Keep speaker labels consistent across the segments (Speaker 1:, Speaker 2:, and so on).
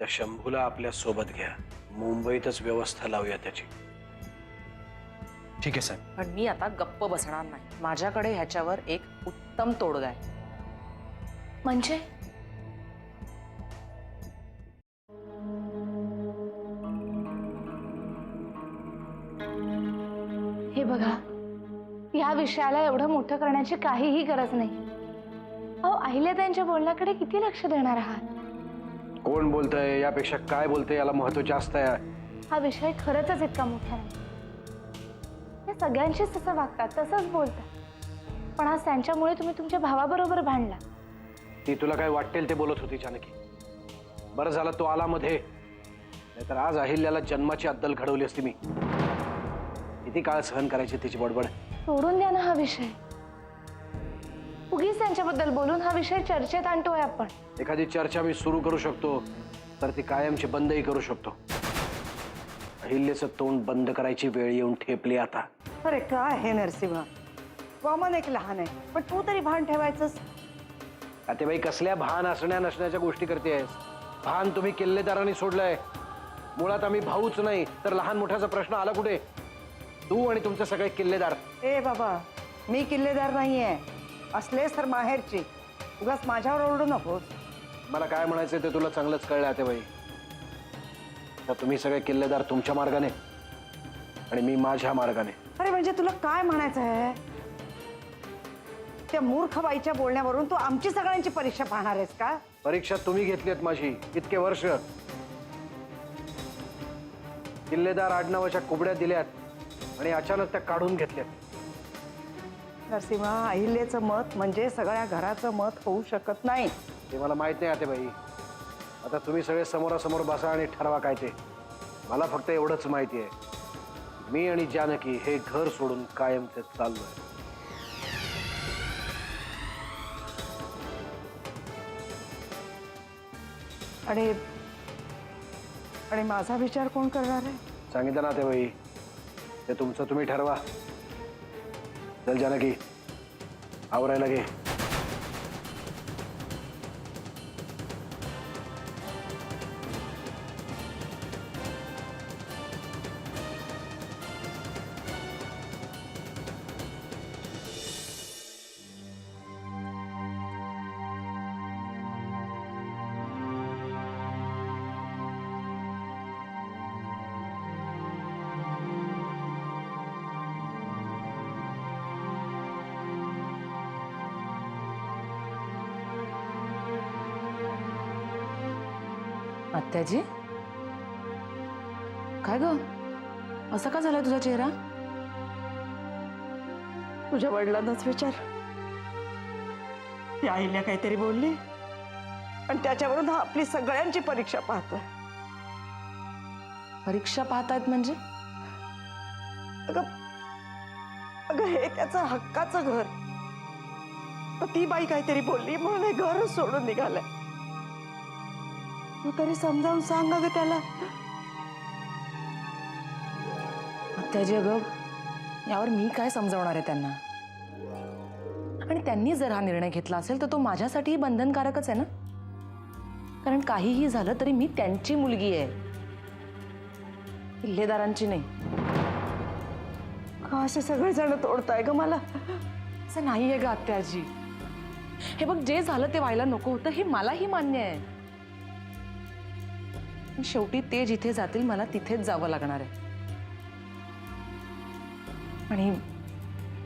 Speaker 1: त्या शंभूला आपल्या सोबत घ्या, मुंबईतच व्यवस्था लावूया त्याची.
Speaker 2: ठीक आहे साहेब.
Speaker 3: पण मी आता गप्प बसणार नाही. माझ्याकडे ह्याच्यावर एक उत्तम तोडगा आहे.
Speaker 4: म्हणजे हे बघा, या विषयाला एवढं मोठं करण्याची काहीही गरज नाही. अहो, अहिल्याताईंच्या बोलण्याकडे किती लक्ष देणार आहात?
Speaker 1: कोण बोलतंय यापेक्षा काय बोलतंय याला महत्व जास्त आहे.
Speaker 4: हा विषय खरंच इतका मोठा नाही. ते सगळ्यांशीच तसं वागतात, तसंच बोलतात. पण आज त्यांच्यामुळे तुम्ही तुमच्या भावाबरोबर भांडला.
Speaker 1: ती तुला काय वाटेल ते बोलत होती जानकी. बरं झालं तो आला मध्ये, नाहीतर आज अहिल्याला जन्माची अद्दल घडवली असती मी. किती काळ सहन करायची तिची बडबड.
Speaker 4: सोडून द्या ना हा विषय. उगीच त्यांच्याबद्दल बोलून हा विषय चर्चेत आणतोय आपण.
Speaker 1: एखादी चर्चा मी सुरू करू शकतो तर ती कायमची बंदही करू शकतो. अहिल्याचं तोंड बंद करायची वेळ येऊन ठेपली आता.
Speaker 5: अरे काय हे नरसिंह, वामन एक लहान आहे, पण तू तरी भान ठेवायचंस.
Speaker 1: आता बाई कसल्या भान असण्या नसण्याच्या गोष्टी करतेस. भान तुम्ही किल्लेदारांनी सोडलंय. मुळात आम्ही भाऊच नाही तर लहान मोठ्याचा प्रश्न आला कुठे? तू आणि तुमचे सगळे किल्लेदार.
Speaker 5: ए बाबा, मी किल्लेदार नाहीये. असलेस तर माहेरची. उगाच माझ्यावर ओरडू नकोस.
Speaker 1: मला काय म्हणायचंय ते तुला चांगलंच कळलं आता बाई. तर तुम्ही सगळे किल्लेदार तुमच्या मार्गाने आणि मी माझ्या मार्गाने.
Speaker 5: अरे म्हणजे तुला काय म्हणायचं आहे? त्या मूर्ख बाईच्या बोलण्यावरून तू आमची सगळ्यांची परीक्षा पाहणार आहेस का?
Speaker 1: परीक्षा तुम्ही घेतलीत माझी इतके वर्ष. किल्लेदार आडनावाच्या कुबड्या दिल्यात आणि अचानक त्या काढून घेतल्यात.
Speaker 5: नरसिंह, अहिल्याचं मत म्हणजे सगळ्या घराचं मत होऊ शकत नाही.
Speaker 1: ते मला माहित नाही आता बाई. आता तुम्ही सगळे समोरासमोर बसा आणि ठरवा काय ते. मला फक्त एवढंच माहिती आहे, मी आणि जानकी हे घर सोडून कायमचे चाललोय.
Speaker 5: आणि आणि माझा विचार कोण करणार आहे?
Speaker 1: सांगितलं ना ते बाई, ते तुमचं तुम्ही ठरवा. चल जानकी, आवरायला घे.
Speaker 3: आत्याजी, काय ग, असं का झालाय तुझा चेहरा?
Speaker 5: तुझ्या वडिलांनाच विचार. ती अहिल्या काहीतरी बोलली आणि त्याच्यावरून हा आपली सगळ्यांची परीक्षा पाहतोय.
Speaker 3: परीक्षा पाहतायत म्हणजे?
Speaker 5: अगं अगं, हे त्याचं हक्काचं घर. तर ती बाई काहीतरी बोलली म्हणून हे घरच सोडून निघालंय. तू तरी समजावून सांग अगं त्याला.
Speaker 3: आत्याजी, अगं यावर मी काय समजावणार आहे त्यांना? आणि त्यांनी जर हा निर्णय घेतला असेल तर तो माझ्यासाठीही बंधनकारकच आहे ना. कारण काहीही झालं तरी मी त्यांची मुलगी आहे, किल्लेदारांची नाही.
Speaker 5: का असे सगळेजण तोडताय ग मला?
Speaker 3: असं नाहीये ग आत्याजी. हे बघ, जे झालं ते व्हायला नको होतं हे मलाही मान्य आहे. पण शेवटी ते जिथे जातील मला तिथेच जावं लागणार आहे. आणि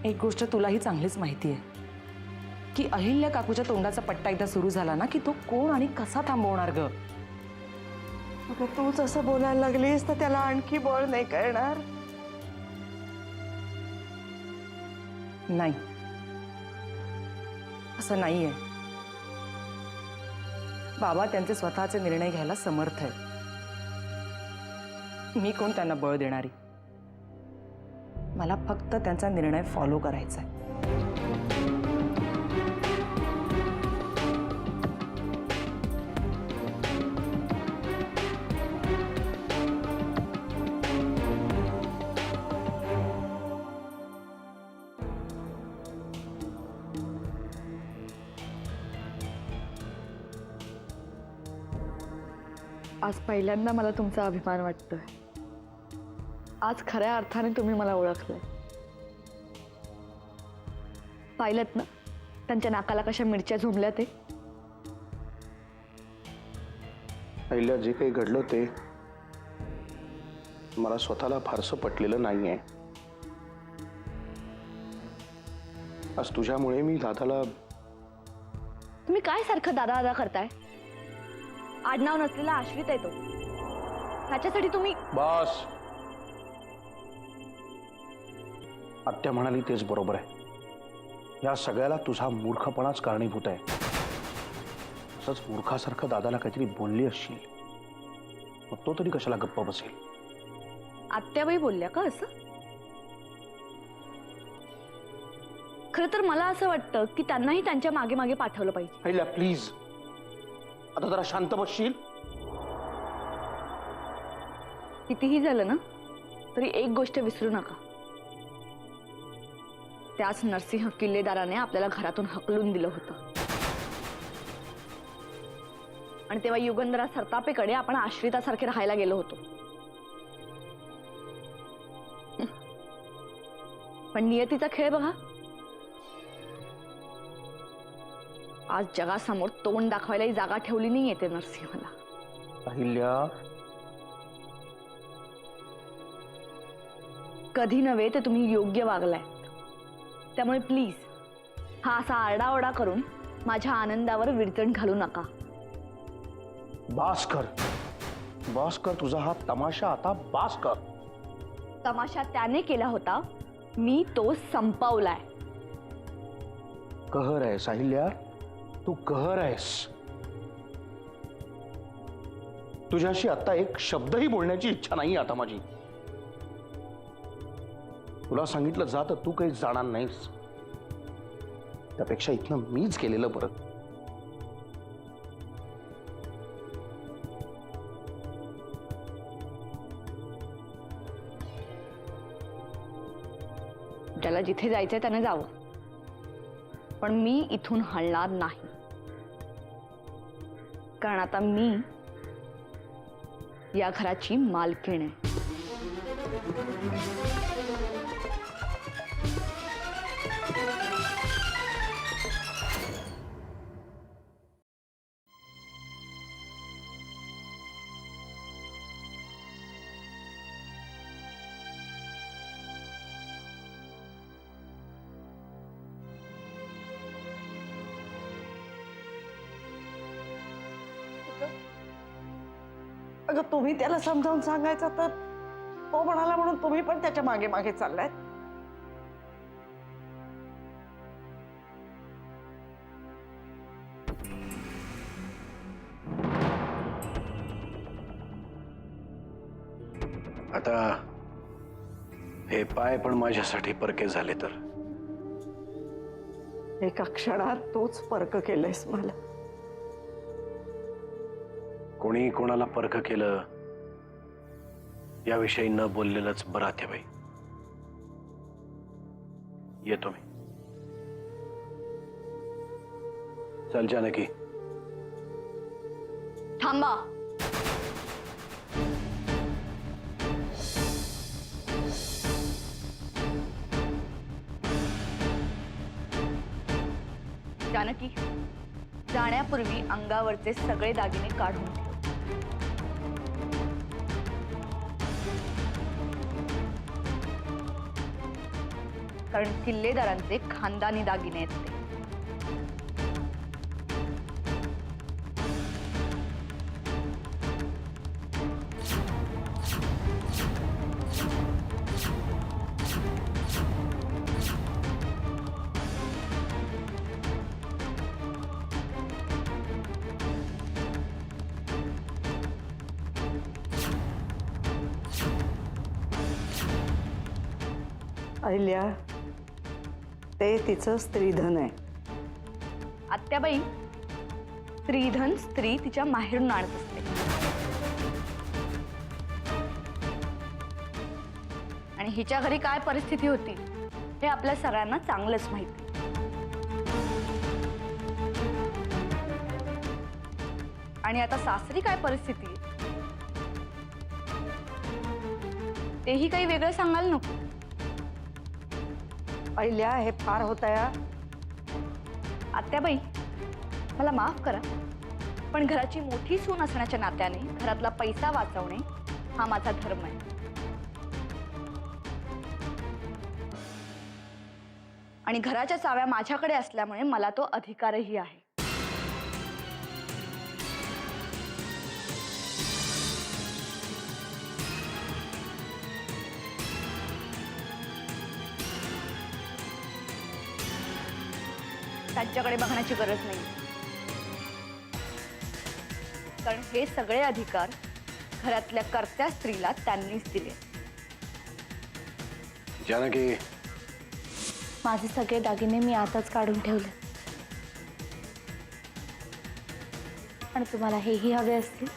Speaker 3: एक गोष्ट तुलाही चांगलीच माहिती आहे की अहिल्या काकूच्या तोंडाचा पट्टा एकदा सुरू झाला ना की तो कोण आणि कसा थांबवणार ग?
Speaker 5: अगं तूच असं बोलायला लागलीस तर त्याला आणखी बळ नाही कळणार.
Speaker 3: नाही, असं नाहीये. बाबा त्यांचे स्वतःचे निर्णय घ्यायला समर्थ आहेत. मी कोण त्यांना बळ देणारी? मला फक्त त्यांचा निर्णय फॉलो करायचा आहे.
Speaker 2: आज पहिल्यांदा मला तुमचा अभिमान वाटतोय. आज खऱ्या अर्थाने तुम्ही मला ओळखलं. पाहिलंत ना त्यांच्या नाकाला कशा मिरच्या झोंबल्या ते.
Speaker 6: पहिल्या जे काही घडलं ते मला स्वतःला फारसं पटलेलं नाहीये. आज तुझ्यामुळे मी दादाला
Speaker 2: तुम्ही काय सारखं दादा दादा करताय? आडनाव नसलेला आश्रित आहे तो. त्याच्यासाठी तुम्ही
Speaker 6: बस. आत्या म्हणाली तेच बरोबर आहे. या सगळ्याला तुझा मूर्खपणाच कारणीभूत आहे. असंच मूर्खासारखं दादाला काहीतरी बोलली असशील मग तो तरी कशाला गप्प बसेल?
Speaker 2: आत्याबाई बोलल्या का असं? खरं तर मला असं वाटतं की त्यांनाही त्यांच्या मागे मागे पाठवलं पाहिजे.
Speaker 6: पहिला प्लीज आता जरा शांत बसशील?
Speaker 2: कितीही झालं ना तरी एक गोष्ट विसरू नका. त्याच नरसिंह किल्लेदाराने आपल्याला घरातून हकलून दिलं होतं आणि तेव्हा युगंधरा सरतापेकडे आपण आश्रितासारखे राहायला गेलो होतो. पण नियतीचा खेळ बघा. आज जगासमोर तोंड दाखवायलाही जागा ठेवली नाही येते नरसिंहला.
Speaker 6: अहिल्या
Speaker 2: कधी नव्हे ते तुम्ही योग्य वागलाय. त्यामुळे प्लीज हा असा आरडाओरडा करून माझ्या आनंदावर विरजण घालू नका.
Speaker 6: बास कर. बास कर. तुझा हा तमाशा आता बास कर.
Speaker 2: तमाशा त्याने केला होता, मी तो संपवलाय.
Speaker 6: कहर आहेस अहिल्या, तू कहर आहेस. तुझ्याशी आता एक शब्दही बोलण्याची इच्छा नाही आता माझी. तुला सांगितलं जा तर तू काही जाणार नाहीस. त्यापेक्षा इथनं मीच केलेलं बरं.
Speaker 2: ज्याला जिथे जायचंय त्याने जावं, पण मी इथून हलणार नाही. कारण आता मी या घराची मालकीण आहे.
Speaker 5: अगं तुम्ही त्याला समजावून सांगायचं तर तो म्हणाला म्हणून तुम्ही पण त्याच्या मागे मागे चाललाय.
Speaker 1: आता हे पाय पण माझ्यासाठी परके झाले तर
Speaker 5: एका क्षणात तूच परक केलंयस मला.
Speaker 1: कोणी कोणाला परख केलं याविषयी न बोललेलंच बरं आत्याबाई. येतो मी. चल जानकी.
Speaker 2: थांबा. जानकी, जाण्यापूर्वी अंगावरचे सगळे दागिने काढून ठेव. कारण किल्लेदारांचे खानदानी दागिने आहेत ते.
Speaker 5: अहिल्या, ते तिचं स्त्रीधन आहे.
Speaker 2: आत्याबाई, स्त्रीधन स्त्री तिच्या माहेरून आणत असते. आणि हिच्या घरी काय परिस्थिती होती हे आपल्या सगळ्यांना चांगलंच माहिती. आणि आता सासरी काय परिस्थिती तेही काही वेगळं सांगायला नको.
Speaker 5: अहिल्या, हे फार होत आहे.
Speaker 2: आत्याबाई, मला माफ करा, पण घराची मोठी सून असण्याच्या नात्याने घरातला पैसा वाचवणे हा माझा धर्म आहे. आणि घराच्या चाव्या माझ्याकडे असल्यामुळे मला तो अधिकारही आहे. त्यांच्याकडे बघण्याची गरज नाही, कारण हे सगळे अधिकार घरातल्या कर्त्या स्त्रीला त्यांनीच दिले.
Speaker 1: जानकी,
Speaker 4: माझे सगळे दागिने मी आताच काढून ठेवले. आणि तुम्हाला हेही हवे असतील?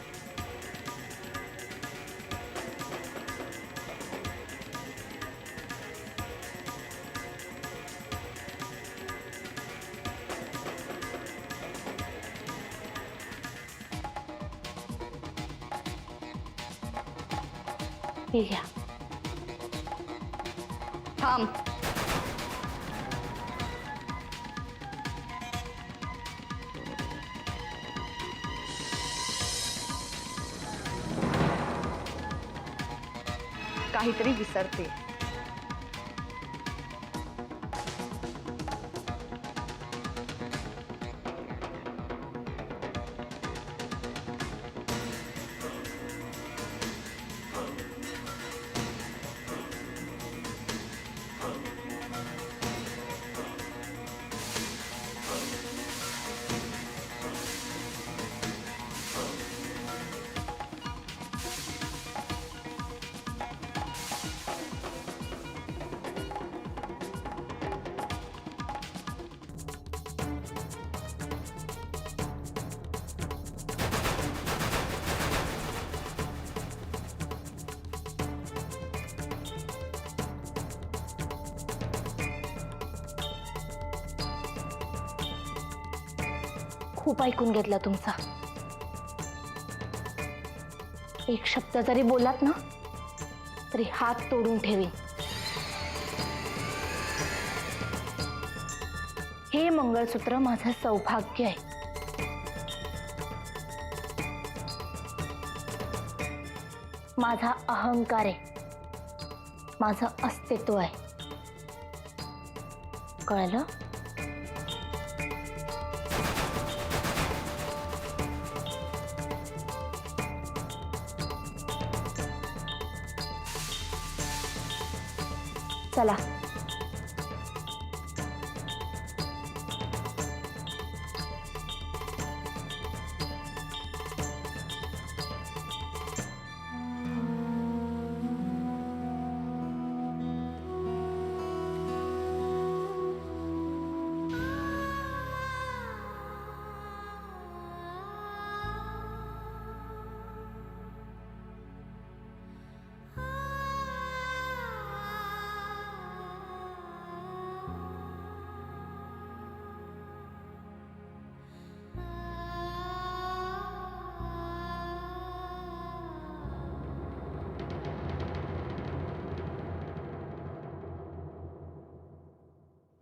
Speaker 4: हे घ्या.
Speaker 2: थांब. काहीतरी विसरते.
Speaker 4: खूप ऐकून घेतला तुमचा. एक शब्द जरी बोलात ना तरी हात तोडून ठेवीन. हे मंगळसूत्र माझं सौभाग्य आहे. माझा अहंकार आहे, माझं अस्तित्व आहे. कळलं? चला.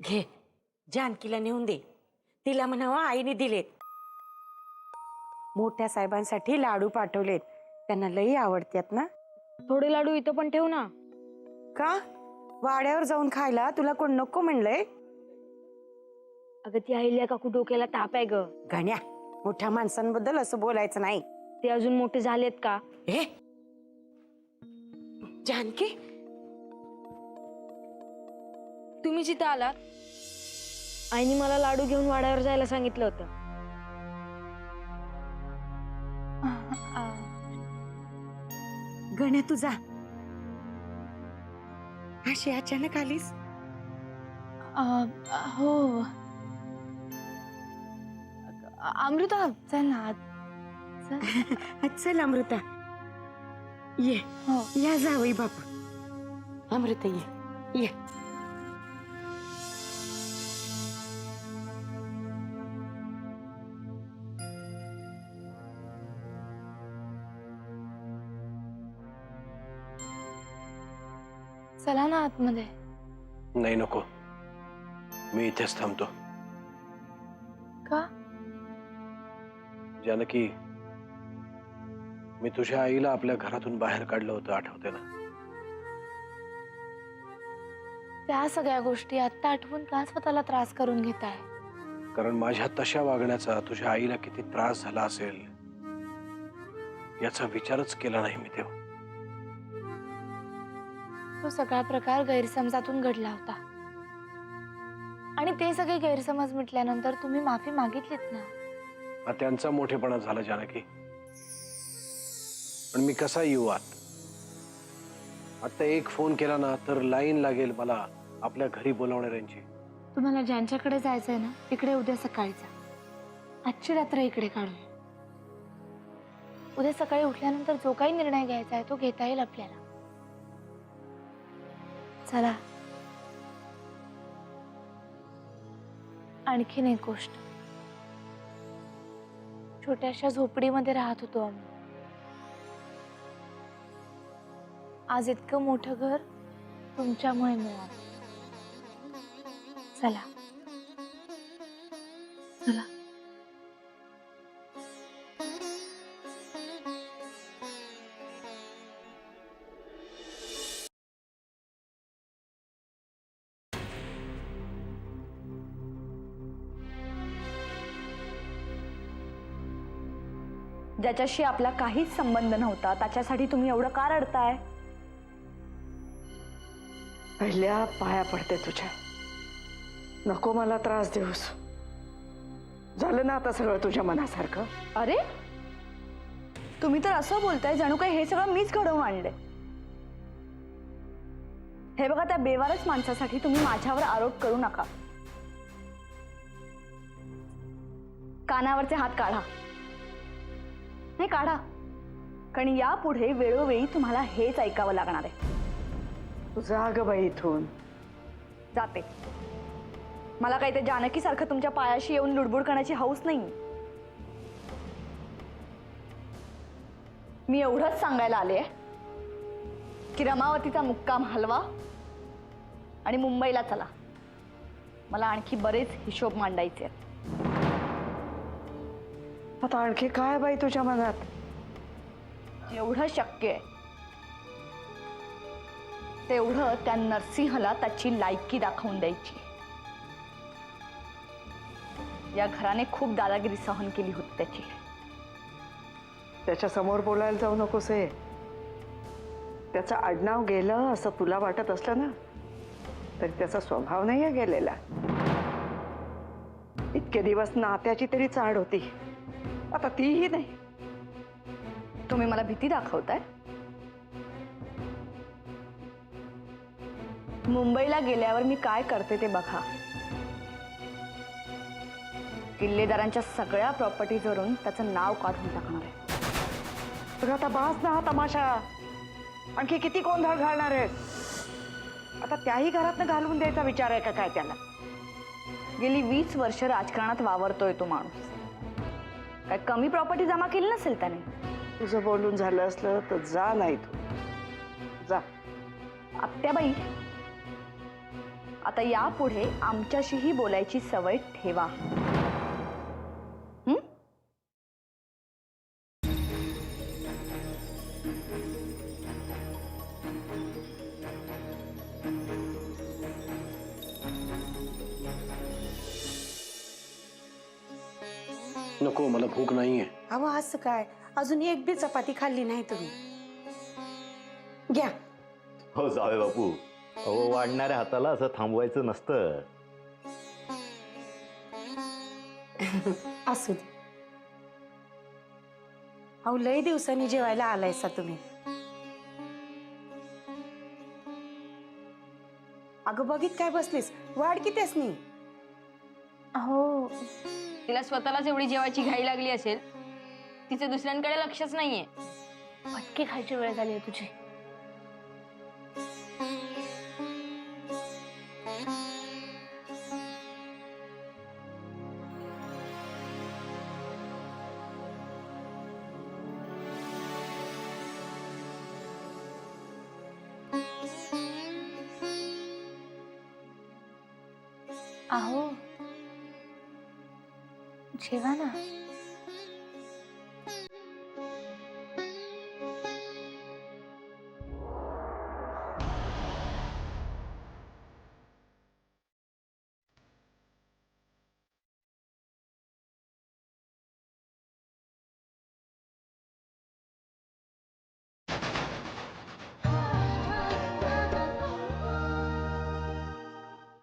Speaker 7: घे, जानकीला नेऊन दे. तिला म्हणावं आईने दिलेत. मोठ्या साहेबांसाठी लाडू पाठवलेत, त्यांना लई आवडतात ना.
Speaker 4: थोडे लाडू इथं पण ठेव ना.
Speaker 7: का वाड्यावर जाऊन खायला तुला कोण नको म्हणलंय?
Speaker 4: अगं ती अहिल्या काकू डोक्याला ताप आहे ग.
Speaker 7: गण्या, मोठ्या माणसांबद्दल असं बोलायचं नाही.
Speaker 4: ते अजून मोठे झालेत का?
Speaker 7: हे जानकी,
Speaker 4: तुम्ही जिथं आलात आईने मला लाडू घेऊन वाड्यावर जायला सांगितलं होतं.
Speaker 7: गण्या तुझा अशी अचानक आलीस?
Speaker 4: हो. अमृता चल ना.
Speaker 7: चल अमृता, ये.
Speaker 4: हो.
Speaker 7: या जावई बापू. अमृता ये ये.
Speaker 4: चला ना आतमध्ये.
Speaker 1: नाही नको, मी इथेच थांबतो.
Speaker 4: का?
Speaker 1: जानकी, मी तुझ्या आईला आपल्या घरातून बाहेर काढलं होतं, आठवते ना?
Speaker 4: त्या सगळ्या गोष्टी आत्ता आठवून का स्वतःला त्रास करून घेताय?
Speaker 1: कारण माझ्या तशा वागण्याचा तुझ्या आईला किती त्रास झाला असेल याचा विचारच केला नाही मी तेव्हा.
Speaker 4: तो सगळा प्रकार गैरसमजातून घडला होता आणि ते सगळे गैरसमज मिटल्यानंतर तुम्ही माफी मागितलीत ना.
Speaker 1: हा त्यांचा मोठेपणा झाला जानकी. पण मी कसा येऊ आत? आता एक फोन केला ना तर लाईन लागेल मला आपल्या घरी बोलावणाऱ्यांची.
Speaker 4: तुम्हाला ज्यांच्याकडे जायचंय ना तिकडे उद्या सकाळी जा. आजची रात्र इकडे काढूया. उद्या सकाळी उठल्यानंतर जो काही निर्णय घ्यायचा आहे तो घेता येईल आपल्याला. चला. आणखीन एक गोष्ट, छोट्याशा झोपडीमध्ये राहत होतो आम्ही. आज इतकं मोठं घर तुमच्यामुळे मिळालं. चला चला.
Speaker 2: ज्याच्याशी आपला काहीच संबंध नव्हता त्याच्यासाठी तुम्ही एवढं का रडताय?
Speaker 5: पहिल्या पाया पडते तुझ्या. नको मला त्रास देऊस. झालं ना आता सगळं तुझ्या मनासारखं.
Speaker 2: अरे, तुम्ही तर असं बोलताय जणू काही हे सगळं मीच घडवून आणले. हे बघा, त्या बेवारस माणसासाठी तुम्ही माझ्यावर आरोप करू नका. कानावरचे हात काढा. नाही काढा, कारण यापुढे वेळोवेळी तुम्हाला हेच ऐकावं लागणार आहे.
Speaker 5: तुझा ग बाई इथून.
Speaker 2: जाते. मला काही ते जानकी सारखं तुमच्या पायाशी येऊन लुडबुड करण्याची हौस नाही. मी एवढंच सांगायला आले की रमावतीचा मुक्काम हलवा आणि मुंबईला चला. मला आणखी बरेच हिशोब मांडायचे आहेत.
Speaker 5: आता आणखी काय बाई तुझ्या मनात?
Speaker 2: जेवढं शक्य आहे तेवढं त्या नरसिंहला त्याची लायकी दाखवून द्यायची. या घराने खूप दादागिरी सहन केली होती त्याची.
Speaker 5: त्याच्या समोर बोलायला जाऊ नकोस. हे त्याचं आडनाव गेलं असं तुला वाटत असलं ना तरी त्याचा स्वभाव नाही गेलेला. इतके दिवस नात्याची तरी चाड होती, आता तीही नाही.
Speaker 2: तुम्ही मला भीती दाखवताय? मुंबईला गेल्यावर मी काय करते ते बघा. किल्लेदारांच्या सगळ्या प्रॉपर्टीजवरून त्याचं नाव काढून टाकणार आहे.
Speaker 5: बघ आता बास ना हा तमाशा. आणखी किती गोंधळ घालणार आहे? आता त्याही घरातनं घालवून द्यायचा विचार आहे का काय त्याला?
Speaker 2: गेली 20 वर्ष राजकारणात वावरतोय तो माणूस. काय कमी प्रॉपर्टी जमा केली नसेल त्याने.
Speaker 5: तुझं बोलून झालं असलं तर जा. नाही तू जा.
Speaker 2: आत्याबाई, आता यापुढे आमच्याशीही बोलायची सवय ठेवा.
Speaker 1: नको, मला भूक नाहीये.
Speaker 7: अहो असं काय, अजून एक बी चपाती खाल्ली नाही तुम्ही. घ्या.
Speaker 8: हो जावे बापू, अहो वाढणाऱ्या हाताला असं थांबवायचं नसतं.
Speaker 7: असू दे. अहो लय दिवसांनी जेवायला आलायसा तुम्ही. अगं बघित काय बसलीस, वाढ की त्यासनी.
Speaker 4: हो,
Speaker 9: तिला स्वतःलाच एवढी जेवायची घाई लागली असेल, तिचे दुसऱ्यांकडे लक्षच नाहीये.
Speaker 4: फटके खायची वेळ झाली आहे तुझी. अहो जेवा ना.